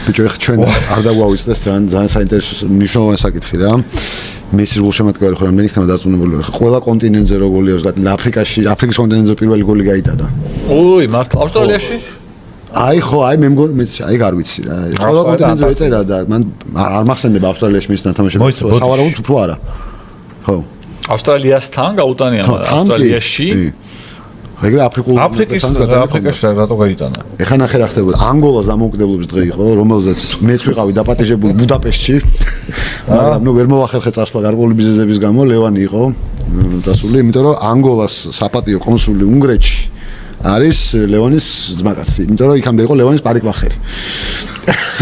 ბიჭო, ეხლა ჩვენ არ დაგვავიწყდეს ძალიან საინტერესო მნიშვნელოვანი საკითხი რა. მესის გულშემატკივარი ხო რამდენი იქნება დარწმუნებული ვარ. ყველა კონტინენტზე რო გოლია ზოგადად აფრიკის კონტინენტზე პირველი გოლი გაიტანა. ოი, მართლა ავსტრალიაში? აი ხო, აი მე მგონი მე აი არ ვიცი რა. ყველა კონტინენტზე ეწერა და მან არ მახსენდება ავსტრალიაში მის ნათამაშებს. სავარაუდოდ უფრო არა. ხო. ავსტრალიასთან გაუტანია, მაგრამ ავსტრალიაში ეგრე აფრიკაში რატო გაიტანა? ეხლა ნახე რა ხდებოდა. ანგოლას დამოუკიდებლობის დღე იყო, რომელზეც მეც ვიყავი დაპატეჟებული ბუდაპეშტში. მაგრამ ნუ ვერ მოვახერხე წარსვლა გარკვეული ბიზნესების გამო, ლევანი იყო წასული, იმიტომ რომ ანგოლას საპატიო კონსული უნგრეთში არის ლევანის ძმაკაცი, იმიტომ რომ იქამდე იყო ლევანის პარიკმახერი.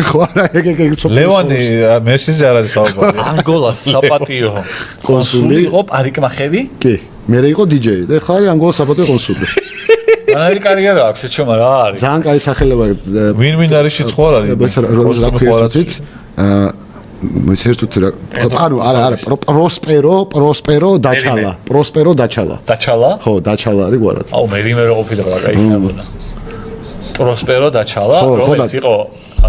ხო არა, ეგ ლევანი მესიზე არ არის საუბარი. ანგოლას საპატიო კონსული იყო პარიკმახერი? კი, მე იყო DJ-ი და ხარ ანგოლას საპატიო კონსული. ანარი კარიერა აქვს შეჩომა რა არის? ძალიან კაი სახელება. ვინ არის შეცხოვარ არის? რა ქვია? მოცერთუთი რა. ანუ არა, პროსპერო დაჩალა. პროსპერო დაჩალა. დაჩალა? ხო, დაჩალა არის გვარად. აუ მე რიმე რო ყოფილი რა კაი ხებოდა. პროსპერო დაჩალა,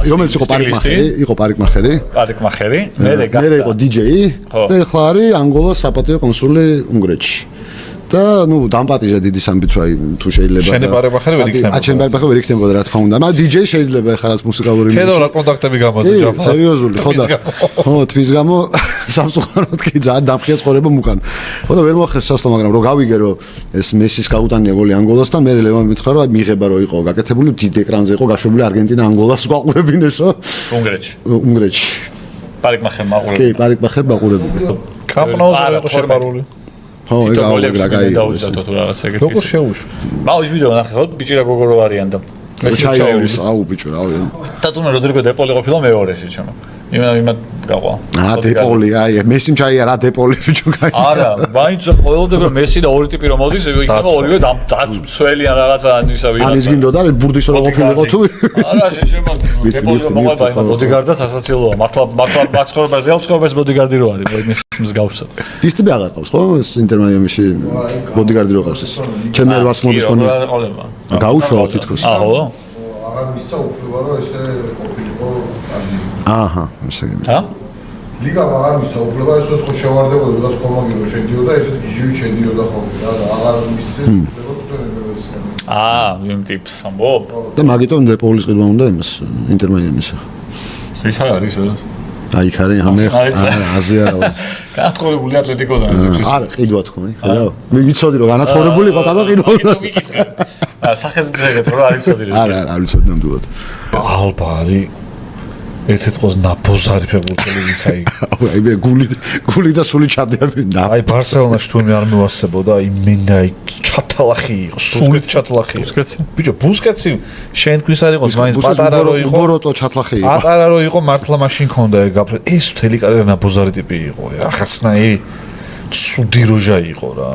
რომელიც იყო პარიკმახერი, პარიკმახერი, მე იყო DJ-ი და ხლა არის ანგოლას საპატიო კონსული უნგრეთში. და ნუ დამპატიჟა დიდი სამბით რა თუ შეიძლება შენი პარიკმახერი ვერ იქნება. შენი პარიკმახერი ვერ იქნება რა თქმა უნდა. მაგრამ DJ შეიძლება ხა რაც მუსიკალური ხედავ რა კონტაქტები გამოდის ჯაფა. სერიოზული ხო და ხო თვის გამო სამწუხაროდ კი ძალიან დამხია ცხოვრება მუკან. ხო და ვერ მოახერხ სასტო მაგრამ რო გავიგე რომ ეს მესის გაუტანია გოლი ანგოლასთან მე ლევან მითხრა რომ მიიღება რომ იყო გაკეთებული დიდ ეკრანზე იყო გაშვებული არგენტინა ანგოლას გვაყურებინესო უნგრეთში პარიკმახერმა აყურებდა კი პარიკმახერმა აყურებდა კაპნაუზე იყო შეპარული ხო ეგ აუგრა კაი როგორ შეუშვა მაუს ვიდეო ნახე ხო ბიჭი რა გოგო რო არიან და მე ჩაიურის აუ ბიჭო რა და თუნდაც როდრიგო დეპოლი ყოფილა მეორეში ჩემო იმათ გაყვა დეპოლი აი მესიმ ჩაია რა დეპოლი ბიჭო კაი არა მაინც ყოველდღე მესი და ორი ტიპი რომ მოდის იქნება ორივე დაცველიან რაღაცა ისა ვიღაცა ამის გინდოდა ბურდის რო ყოფილიყო თუ არა შეშება დეპოლი რომ მოყვება იმათ ბოდიგარდას ასაცილოა მართლა მაცხოვრება რეალ ცხოვრებას ბოდიგარდი რო არის მსგავსა ის ტიპი აღარ ყავს ხო ინტერმაიამიში ბოდიგარდი რო ყავს ეს ჩემი არ ვაცნობის ხონი გაუშვა თითქოს აჰო აღარ მისცა უფლება რომ ესე ყოფილიყო აჰა ესე ა ლიგა აღარ მისცა უფლება ესე ხო შევარდებოდა ვიღაც კომანდი რო შედიოდა ესეც გიჟივი შედიოდა ხოლმე რა აღარ მისცეს იმ ტიპს ამბობ და მაგიტომ დეპოლის ყიდვა უნდა იმას ინტერმაიამის იქ არის ეს აი ხარ ამე აზე არა განათქორებული ატლეტიკოდან არა ყიდვა თქო ხედავ მე ვიცოდი რომ განათქორებული იყო და ყიდვა სახეზე ძეგეთ რა არის ცოდი არა არ ვიცოდი ნამდვილად ალბა არის ერთ-ერთ ყოს ნაპოზარი ფეხბურთელი ვინც აი მე გული და სული ჩადიაფინა აი ბარსელონაში თუ მე არ მევასებოდა აი მე ჩათალახი იყო სულით ჩათალახი ბიჭო ბუსკეტსი შენ თქვის არ იყოს მაინც პატარა რო იყო ბოროტო ჩათლახი იყო პატარა რო იყო მართლა მაშინ ქონდა ეს მთელი კარიერა ნაპოზარი ტიპი იყო რაღაცნაირი ცუდი როჟა იყო რა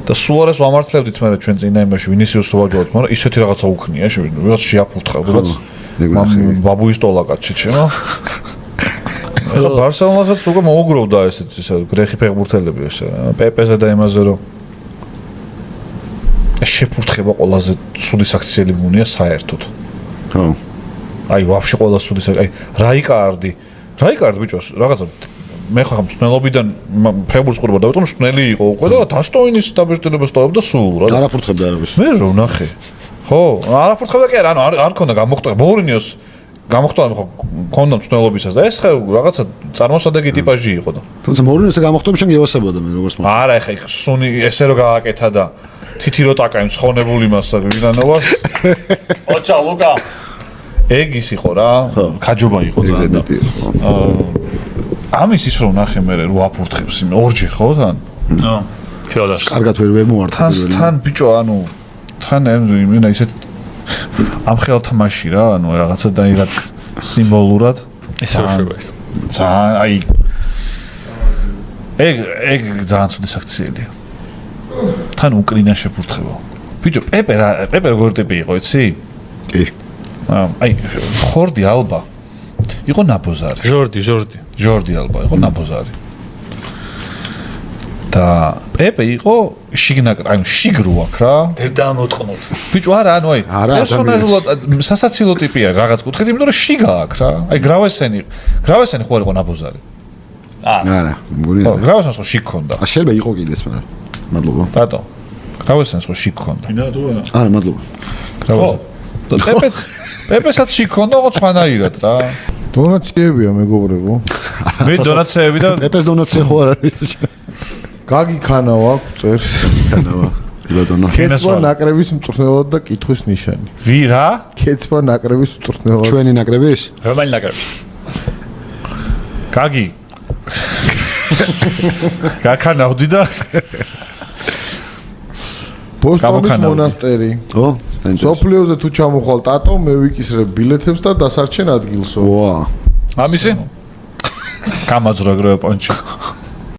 და სუარეს ვამართლებდით მე ჩვენ წინა იმაში ვინისიუსს რო ვაჯობთ მაგრამ ისეთი რაღაცა უქნია ვიღაც შეაფურთხა ვიღაც ბაბუისტოლა კაცი ჩემო ეხლა ბარსელონასაც უკვე მოუგროვდა ესეთი გრეხი ფეხბურთელები ესე პეპეზე და იმაზე რომ შეფურთხება ყველაზე ცუდი საქციელი მუნია საერთოდ ხო აი ვაფშე ყველა ცუდი აი რაიკარდი ბიჭოს რაღაცა მე ხომ მსმელობიდან ფეხბურთს ყურება და ვიტყვი მსმელი იყო უკვე და დასტოინის დაბეჭდილებას ტოვებდა სულ რა არაფურთხებდა არავის მე რო ნახე ხო არაფურთხებდა კი არა არ ქონდა გამოხტა მორინიოს გამოხტა ხო ქონდა მსმელობისას და ეს ხე რაღაცა წარმოსადეგი ტიპაჟი იყო და თუმცა მორინიოს გამოხტა შენ გევასებოდა მე როგორც მოხდა არა ხე სუნი ესე რო გააკეთა და თითი რო ტაკაი მცხონებული მასა ვილანოვას ოჩა ლუკა ეგ ის იყო რა კაჯობა იყო ძალიან ამის ის რომ ნახე მე რო აფურთხებს იმ ორჯერ ხო თან ნო ქროდას კარგად ვერ მოვარდა თან ბიჭო ანუ თან იმენა ისეთ ამ ხელთმაში რა ანუ რაღაცა დაიღაც სიმბოლურად ეს როშება ეს ძალიან აი ეგ ძალიან ცუდი საქციელია თან უკრინა შეფურთხება ბიჭო პეპე როგორ ტიპი იყო იცი კი აი ხორდი ალბა იყო ნაპოზარი ჟორდი ჟორდი ალბა იყო ნაპოზარი და პეპე იყო შიგნაკრა, ანუ შიგრო აქვს რა. დედამოტყნო. ბიჭო არა, ანუ აი არა, პერსონაჟულად სასაცილო ტიპია რაღაც კუთხით, იმიტომ რომ შიგა აქვს რა. აი გრავესენი ხო არ იყო ნაბოზარი. არა, მგონი ხო, არა. გრავესენს ხო შიგ ქონდა. შეიძლება იყო კიდეც, მაგრამ მადლობა. ბატო. გრავესენს ხო შიგ ქონდა. მინდა თუ არა. არა, მადლობა. გრავესენ. პეპესაც შიგ ქონდა, ხო სხვანაირად რა. დონაციებია მეგობრებო. მე დონაციები და პეპეს დონაცია ხო არ არის? გაგი ქანავა აქვს წერს. კანავა. ბატონო. კეცბა ნაკრების მწვრთნელად და კითხვის ნიშანი. ვი რა? კეცბა ნაკრების მწვრთნელად. ჩვენი ნაკრების? რომელი ნაკრები? გაგი. გაქანავდი და ბოსტონის გამოქანავდი. მონასტერი. ო, სოფლიოზე თუ ჩამოხვალ ტატო, მე ვიკისრებ ბილეთებს და დასარჩენ ადგილსო. ვა. ამისი? გამაძრა ეგრევე პონჩი.